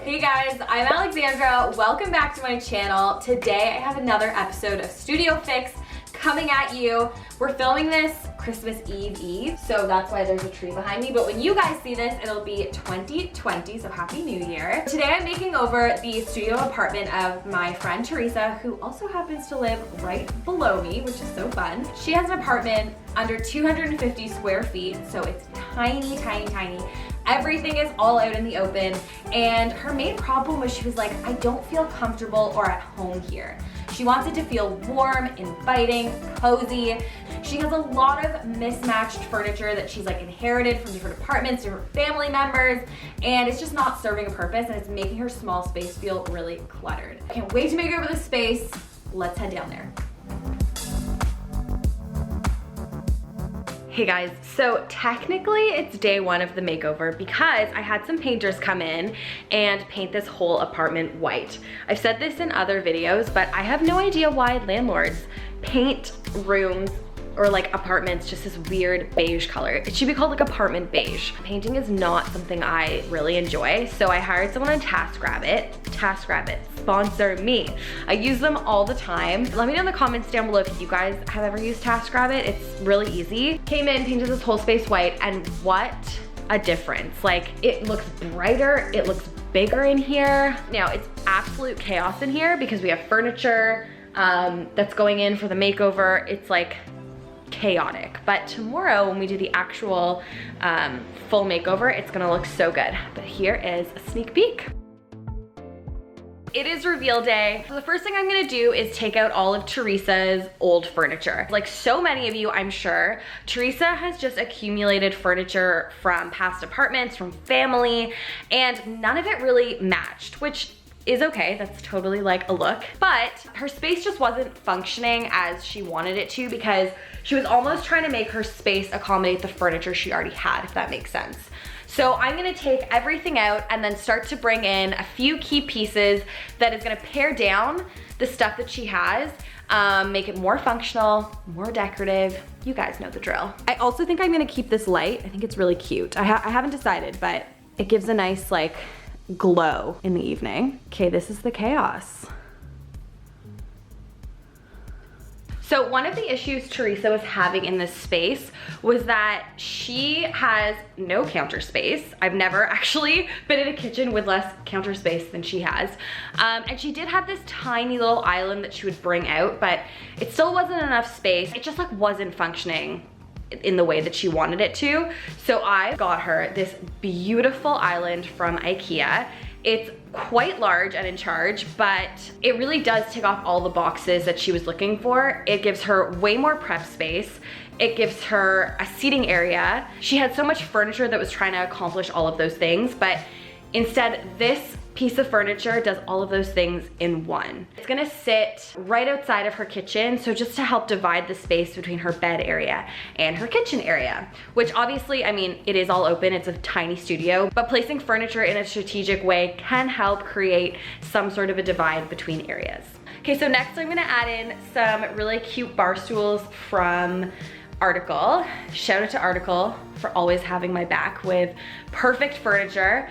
Hey guys, I'm Alexandra. Welcome back to my channel. Today I have another episode of Studio Fix coming at you. We're filming this Christmas Eve, so that's why there's a tree behind me. But when you guys see this, it'll be 2020, so Happy New Year. Today I'm making over the studio apartment of my friend Teresa, who also happens to live right below me, which is so fun. She has an apartment under 250 square feet, so it's tiny, tiny, tiny. Everything is all out in the open, and her main problem was she was like, I don't feel comfortable or at home here. She wants it to feel warm, inviting, cozy. She has a lot of mismatched furniture that she's like inherited from different apartments, different family members, and it's just not serving a purpose, and it's making her small space feel really cluttered. I can't wait to make over the space. Let's head down there. Hey guys, so technically it's day one of the makeover because I had some painters come in and paint this whole apartment white. I've said this in other videos, but I have no idea why landlords paint rooms or like apartments just this weird beige color. It should be called like apartment beige. Painting is not something I really enjoy, so I hired someone on TaskRabbit. TaskRabbit, sponsor me. I use them all the time. Let me know in the comments down below if you guys have ever used TaskRabbit. It's really easy. Came in, painted this whole space white, and what a difference. Like, it looks brighter, it looks bigger in here. Now, it's absolute chaos in here because we have furniture that's going in for the makeover. It's like chaotic, but tomorrow when we do the actual full makeover, it's gonna look so good. But here is a sneak peek. It is reveal day. So the first thing I'm gonna do is take out all of Teresa's old furniture. Like so many of you, I'm sure, Teresa has just accumulated furniture from past apartments, from family, and none of it really matched, which is okay, that's totally like a look. But her space just wasn't functioning as she wanted it to because she was almost trying to make her space accommodate the furniture she already had, if that makes sense. So I'm gonna take everything out and then start to bring in a few key pieces that is gonna pare down the stuff that she has, make it more functional, more decorative. You guys know the drill. I also think I'm gonna keep this light. I think it's really cute. I haven't decided, but it gives a nice like glow in the evening. Okay, this is the chaos. So one of the issues Teresa was having in this space was that she has no counter space. I've never actually been in a kitchen with less counter space than she has. And she did have this tiny little island that she would bring out, but it still wasn't enough space. It just like wasn't functioning in the way that she wanted it to. So I got her this beautiful island from IKEA. It's quite large and in charge, but it really does tick off all the boxes that she was looking for. It gives her way more prep space. It gives her a seating area. She had so much furniture that was trying to accomplish all of those things, but instead this piece of furniture does all of those things in one. It's gonna sit right outside of her kitchen, so just to help divide the space between her bed area and her kitchen area, which obviously, I mean, it is all open, it's a tiny studio, but placing furniture in a strategic way can help create some sort of a divide between areas. Okay, so next I'm gonna add in some really cute bar stools from Article. Shout out to Article for always having my back with perfect furniture.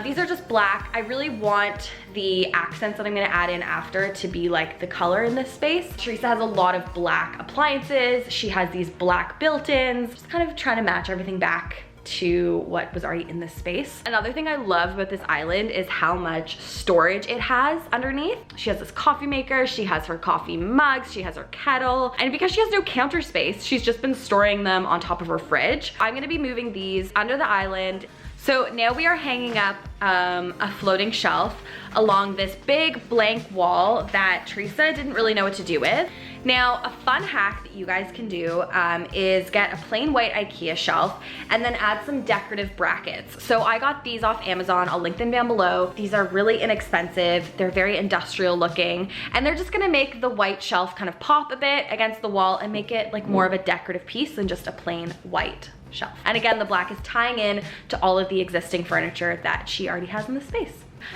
These are just black. I really want the accents that I'm gonna add in after to be like the color in this space. Teresa has a lot of black appliances. She has these black built-ins. Just kind of trying to match everything back to what was already in this space. Another thing I love about this island is how much storage it has underneath. She has this coffee maker, she has her coffee mugs, she has her kettle, and because she has no counter space, she's just been storing them on top of her fridge. I'm gonna be moving these under the island. So now we are hanging up a floating shelf along this big blank wall that Teresa didn't really know what to do with. Now, a fun hack that you guys can do is get a plain white IKEA shelf and then add some decorative brackets. So I got these off Amazon, I'll link them down below. These are really inexpensive, they're very industrial looking, and they're just gonna make the white shelf kind of pop a bit against the wall and make it like more of a decorative piece than just a plain white shelf. And again, the black is tying in to all of the existing furniture that she already has in the space.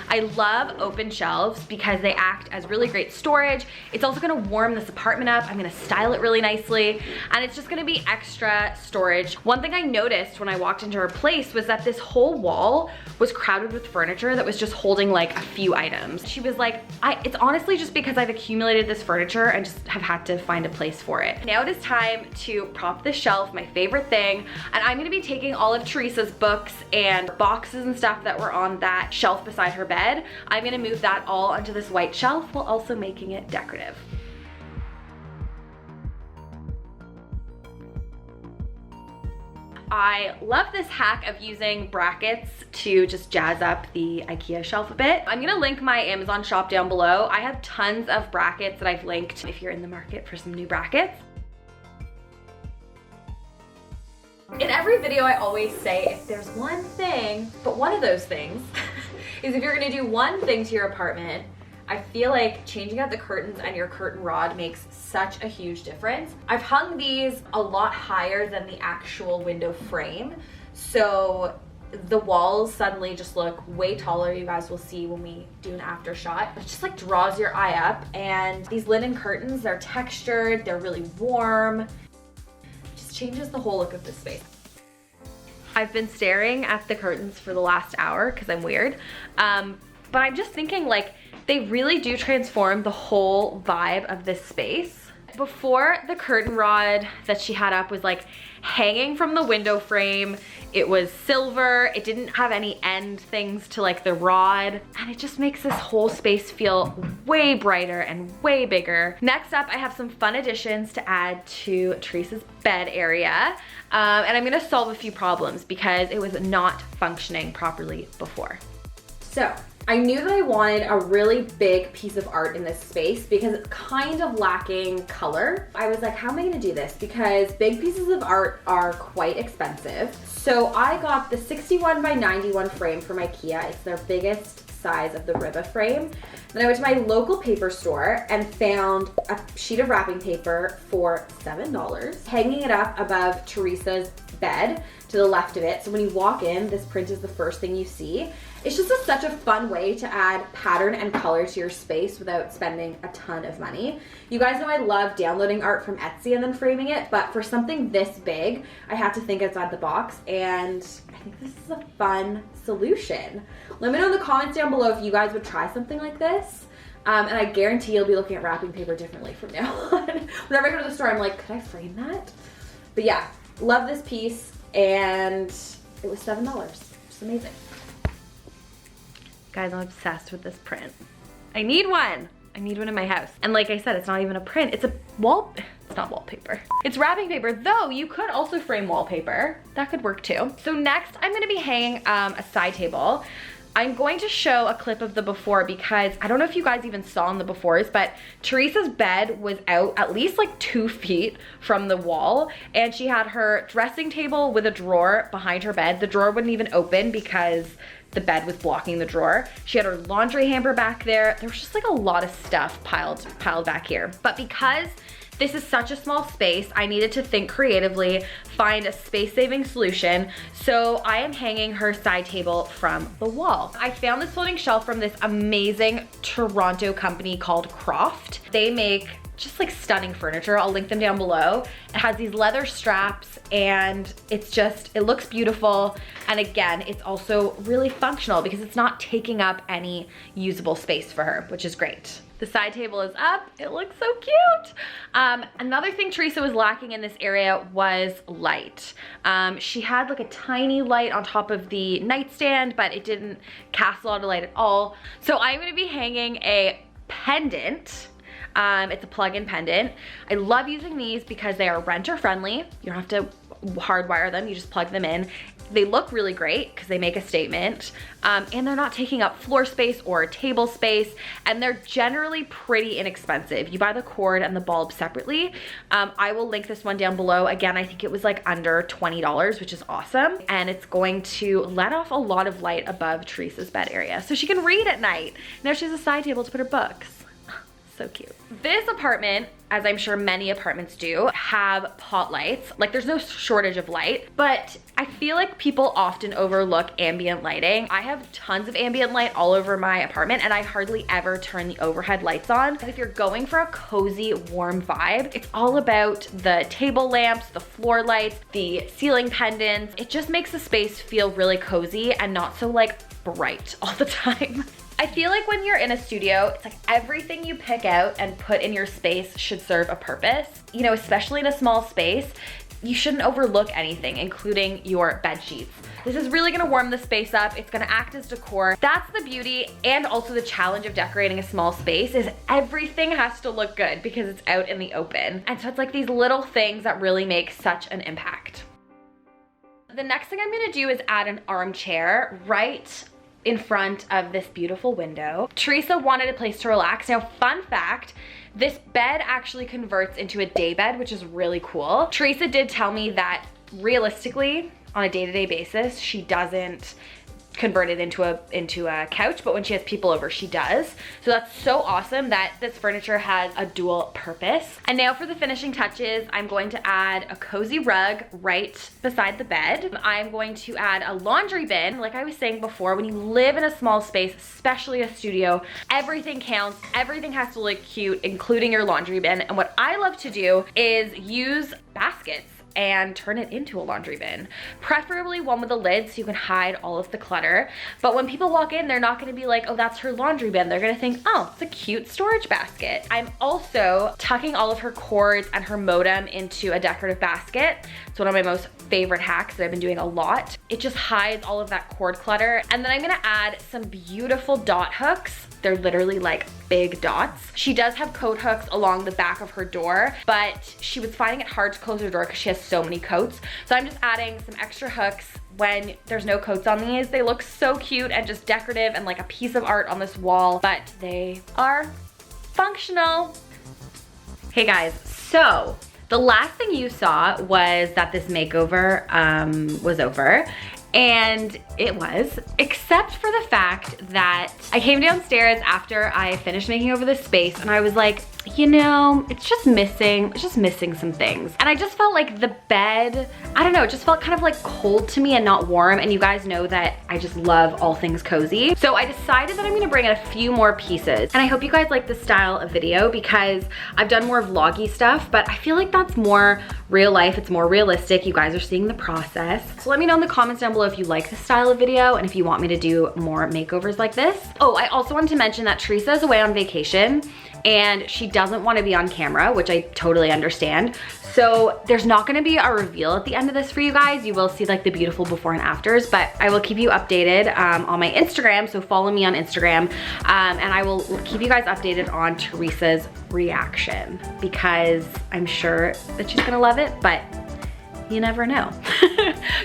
I love open shelves because they act as really great storage. It's also gonna warm this apartment up. I'm gonna style it really nicely, and it's just gonna be extra storage. One thing I noticed when I walked into her place was that this whole wall was crowded with furniture that was just holding like a few items. She was like, it's honestly just because I've accumulated this furniture and just have had to find a place for it. Now it is time to prop this shelf, my favorite thing, and I'm gonna be taking all of Teresa's books and boxes and stuff that were on that shelf beside her bed. I'm gonna move that all onto this white shelf while also making it decorative. I love this hack of using brackets to just jazz up the IKEA shelf a bit. I'm gonna link my Amazon shop down below. I have tons of brackets that I've linked if you're in the market for some new brackets. In every video, I always say if there's one thing, but one of those things is if you're gonna do one thing to your apartment, I feel like changing out the curtains and your curtain rod makes such a huge difference. I've hung these a lot higher than the actual window frame, so the walls suddenly just look way taller. You guys will see when we do an after shot. It just like draws your eye up, and these linen curtains, they're textured, they're really warm. It just changes the whole look of this space. I've been staring at the curtains for the last hour because I'm weird, but I'm just thinking like, they really do transform the whole vibe of this space. Before, the curtain rod that she had up was like hanging from the window frame. It was silver. It didn't have any end things to like the rod. And it just makes this whole space feel way brighter and way bigger. Next up, I have some fun additions to add to Teresa's bed area. And I'm gonna solve a few problems because it was not functioning properly before. So, I knew that I wanted a really big piece of art in this space because it's kind of lacking color. I was like, how am I gonna do this? Because big pieces of art are quite expensive. So I got the 61 by 91 frame from IKEA. It's their biggest size of the Riba frame. Then I went to my local paper store and found a sheet of wrapping paper for $7, hanging it up above Teresa's bed to the left of it. So when you walk in, this print is the first thing you see. It's just such a fun way to add pattern and color to your space without spending a ton of money. You guys know I love downloading art from Etsy and then framing it, but for something this big, I had to think outside the box, and I think this is a fun solution. Let me know in the comments down below if you guys would try something like this. And I guarantee you'll be looking at wrapping paper differently from now on. Whenever I go to the store, I'm like, could I frame that? But yeah, love this piece, and it was $7. Just amazing. Guys, I'm obsessed with this print. I need one. I need one in my house. And like I said, it's not even a print. It's a it's not wallpaper. It's wrapping paper, though you could also frame wallpaper. That could work too. So next, I'm gonna be hanging a side table. I'm going to show a clip of the before because I don't know if you guys even saw in the befores, but Teresa's bed was out at least like 2 feet from the wall, and she had her dressing table with a drawer behind her bed. The drawer wouldn't even open because the bed was blocking the drawer. She had her laundry hamper back there. There was just like a lot of stuff piled back here. But because this is such a small space, I needed to think creatively, find a space-saving solution. So I am hanging her side table from the wall. I found this floating shelf from this amazing Toronto company called Croft. They make just like stunning furniture. I'll link them down below. It has these leather straps, and it looks beautiful. And again, it's also really functional because it's not taking up any usable space for her, which is great. The side table is up. It looks so cute. Another thing Teresa was lacking in this area was light. She had like a tiny light on top of the nightstand, but it didn't cast a lot of light at all. So I'm gonna be hanging a pendant. It's a plug-in pendant. I love using these because they are renter friendly. You don't have to hardwire them, you just plug them in. They look really great because they make a statement, and they're not taking up floor space or table space, and they're generally pretty inexpensive. You buy the cord and the bulb separately. I will link this one down below. Again, I think it was like under $20, which is awesome, and it's going to let off a lot of light above Teresa's bed area so she can read at night. Now she has a side table to put her books. So cute. This apartment, as I'm sure many apartments do, have pot lights. Like there's no shortage of light, but I feel like people often overlook ambient lighting. I have tons of ambient light all over my apartment and I hardly ever turn the overhead lights on. But if you're going for a cozy, warm vibe, it's all about the table lamps, the floor lights, the ceiling pendants. It just makes the space feel really cozy and not so like bright all the time. I feel like when you're in a studio, it's like everything you pick out and put in your space should serve a purpose. You know, especially in a small space, you shouldn't overlook anything, including your bed sheets. This is really gonna warm the space up. It's gonna act as decor. That's the beauty and also the challenge of decorating a small space is everything has to look good because it's out in the open. And so it's like these little things that really make such an impact. The next thing I'm gonna do is add an armchair right in front of this beautiful window. Teresa wanted a place to relax. Now, fun fact, this bed actually converts into a day bed, which is really cool. Teresa did tell me that realistically, on a day-to-day basis, she doesn't convert it into a couch, but when she has people over, she does. So that's so awesome that this furniture has a dual purpose. And now for the finishing touches, I'm going to add a cozy rug right beside the bed. I'm going to add a laundry bin. Like I was saying before, when you live in a small space, especially a studio, everything counts. Everything has to look cute, including your laundry bin. And what I love to do is use baskets and turn it into a laundry bin. Preferably one with a lid so you can hide all of the clutter. But when people walk in, they're not gonna be like, oh, that's her laundry bin. They're gonna think, oh, it's a cute storage basket. I'm also tucking all of her cords and her modem into a decorative basket. It's one of my most favorite hacks that I've been doing a lot. It just hides all of that cord clutter. And then I'm gonna add some beautiful dot hooks. They're literally like big dots. She does have coat hooks along the back of her door, but she was finding it hard to close her door because she has so many coats. So I'm just adding some extra hooks when there's no coats on these. They look so cute and just decorative and like a piece of art on this wall, but they are functional. Hey guys, so the last thing you saw was that this makeover was over. And it was, except for the fact that I came downstairs after I finished making over this space and I was like, you know, it's just missing some things. And I just felt like the bed, I don't know, it just felt kind of like cold to me and not warm. And you guys know that I just love all things cozy. So I decided that I'm gonna bring in a few more pieces. And I hope you guys like this style of video because I've done more vloggy stuff, but I feel like that's more real life. It's more realistic. You guys are seeing the process. So let me know in the comments down below if you like this style of video and if you want me to do more makeovers like this. Oh, I also wanted to mention that Teresa is away on vacation and she doesn't want to be on camera, which I totally understand. So there's not going to be a reveal at the end of this for you guys. You will see like the beautiful before and afters, but I will keep you updated on my Instagram. So follow me on Instagram and I will keep you guys updated on Teresa's reaction because I'm sure that she's going to love it, but you never know.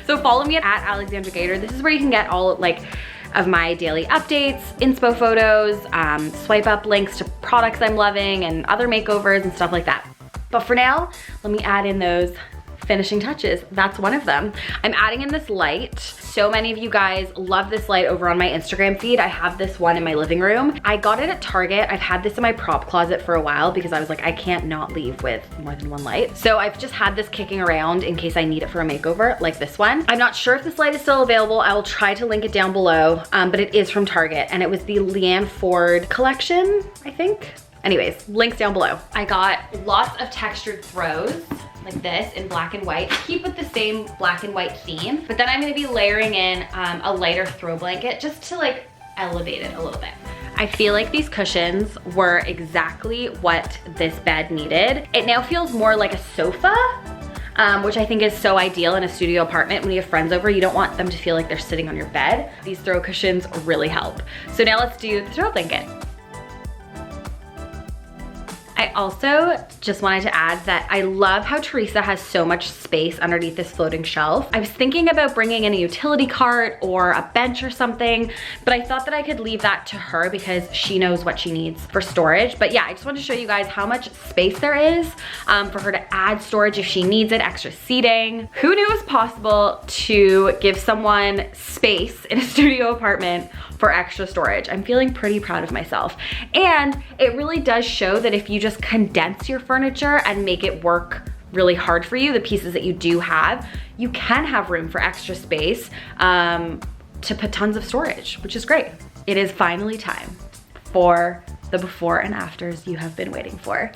So follow me at Alexandra Gater. This is where you can get all like of my daily updates, inspo photos, swipe up links to products I'm loving and other makeovers and stuff like that. But for now, let me add in those finishing touches. That's one of them. I'm adding in this light. So many of you guys love this light over on my Instagram feed. I have this one in my living room. I got it at Target. I've had this in my prop closet for a while because I was like, I can't not leave with more than one light. So I've just had this kicking around in case I need it for a makeover like this one. I'm not sure if this light is still available. I will try to link it down below, but it is from Target and it was the Leanne Ford collection, I think. Anyways, links down below. I got lots of textured throws like this in black and white. Keep with the same black and white theme, but then I'm gonna be layering in a lighter throw blanket just to like elevate it a little bit. I feel like these cushions were exactly what this bed needed. It now feels more like a sofa, which I think is so ideal in a studio apartment. When you have friends over, you don't want them to feel like they're sitting on your bed. These throw cushions really help. So now let's do the throw blanket. I I also just wanted to add that I love how Teresa has so much space underneath this floating shelf. I was thinking about bringing in a utility cart or a bench or something, but I thought that I could leave that to her because she knows what she needs for storage. But yeah, I just wanted to show you guys how much space there is for her to add storage if she needs it, extra seating. Who knew it was possible to give someone space in a studio apartment for extra storage? I'm feeling pretty proud of myself. And it really does show that if you just condense your furniture and make it work really hard for you, the pieces that you do have, you can have room for extra space to put tons of storage, which is great. It is finally time for the before and afters you have been waiting for.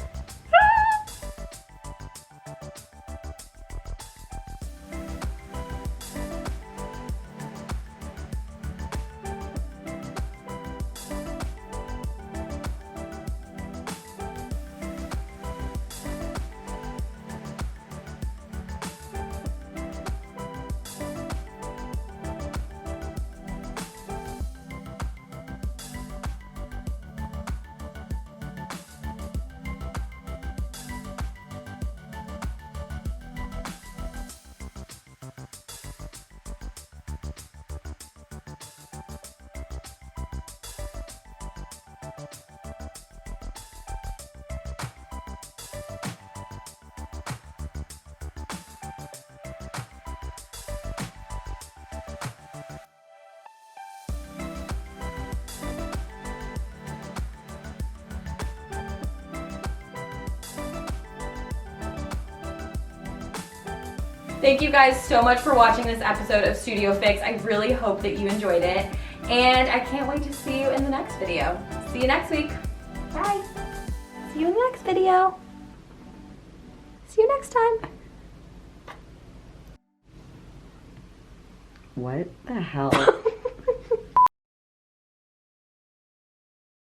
Thank you guys so much for watching this episode of Studio Fix. I really hope that you enjoyed it. And I can't wait to see you in the next video. See you next week. Bye. See you in the next video. See you next time. What the hell?